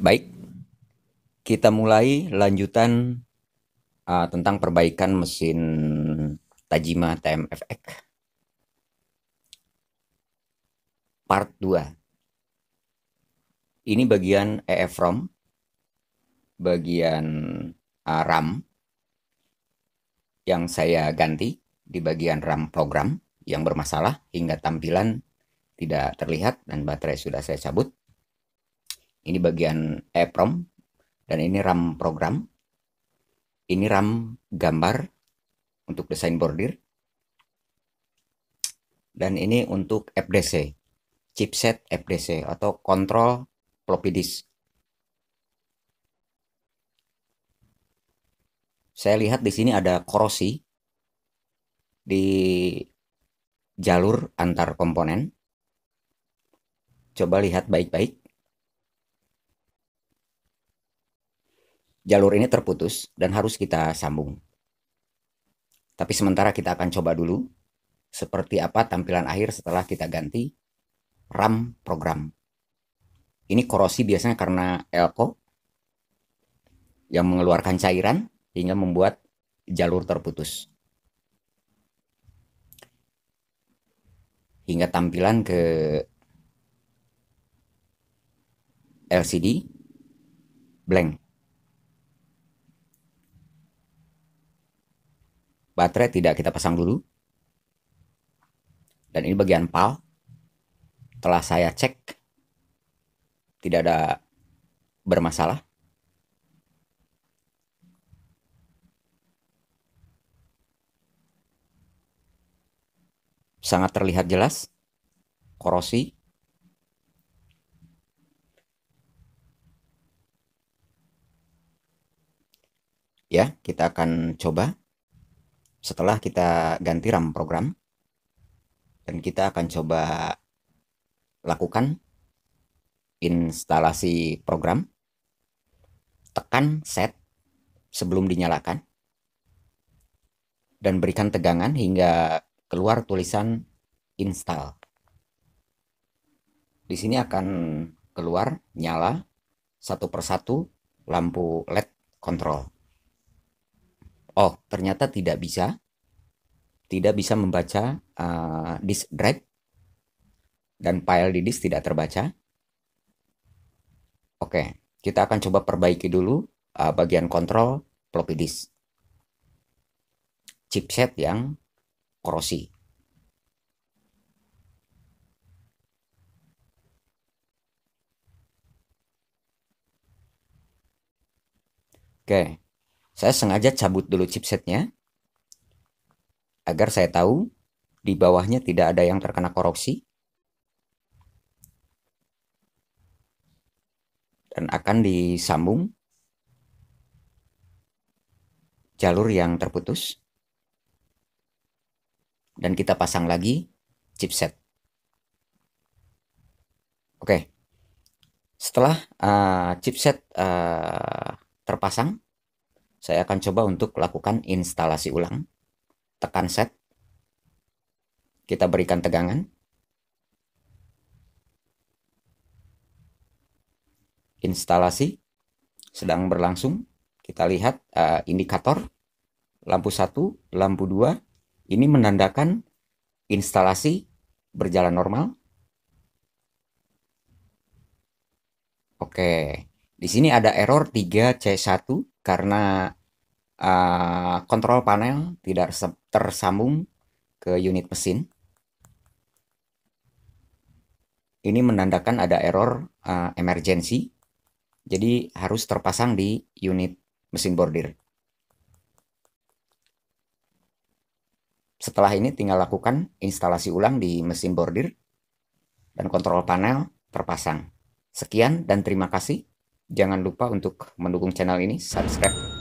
Baik, kita mulai lanjutan tentang perbaikan mesin Tajima TMFX part 2. Ini bagian EFROM, bagian RAM yang saya ganti di bagian RAM program yang bermasalah hingga tampilan tidak terlihat dan baterai sudah saya cabut. Ini bagian EEPROM dan ini RAM program. Ini RAM gambar untuk desain bordir. Dan ini untuk FDC, chipset FDC atau kontrol floppy disk. Saya lihat di sini ada korosi di jalur antar komponen. Coba lihat baik-baik. Jalur ini terputus dan harus kita sambung. Tapi sementara kita akan coba dulu seperti apa tampilan akhir setelah kita ganti RAM program. Ini korosi biasanya karena elko yang mengeluarkan cairan hingga membuat jalur terputus. Hingga tampilan ke LCD blank. Baterai tidak kita pasang dulu. Dan ini bagian PAL. Telah saya cek, tidak ada bermasalah. Sangat terlihat jelas korosi. Ya, kita akan coba setelah kita ganti RAM program. Dan kita akan coba lakukan instalasi program. Tekan set sebelum dinyalakan. Dan berikan tegangan hingga keluar tulisan install. Di sini akan keluar nyala satu persatu lampu LED control. Oh, ternyata tidak bisa membaca disk drive dan file di disk tidak terbaca. Oke, kita akan coba perbaiki dulu bagian kontrol floppy disk chipset yang korosi. Oke, saya sengaja cabut dulu chipsetnya agar saya tahu di bawahnya tidak ada yang terkena korosi dan akan disambung jalur yang terputus dan kita pasang lagi chipset. Oke, setelah chipset terpasang, saya akan coba untuk lakukan instalasi ulang. Tekan set, kita berikan tegangan, instalasi sedang berlangsung. Kita lihat indikator lampu 1, lampu 2 ini menandakan instalasi berjalan normal. Oke, di sini ada error 3C1 karena kontrol panel tidak tersambung ke unit mesin. Ini menandakan ada error emergency. Jadi harus terpasang di unit mesin bordir. Setelah ini tinggal lakukan instalasi ulang di mesin bordir dan kontrol panel terpasang. Sekian dan terima kasih. Jangan lupa untuk mendukung channel ini, subscribe.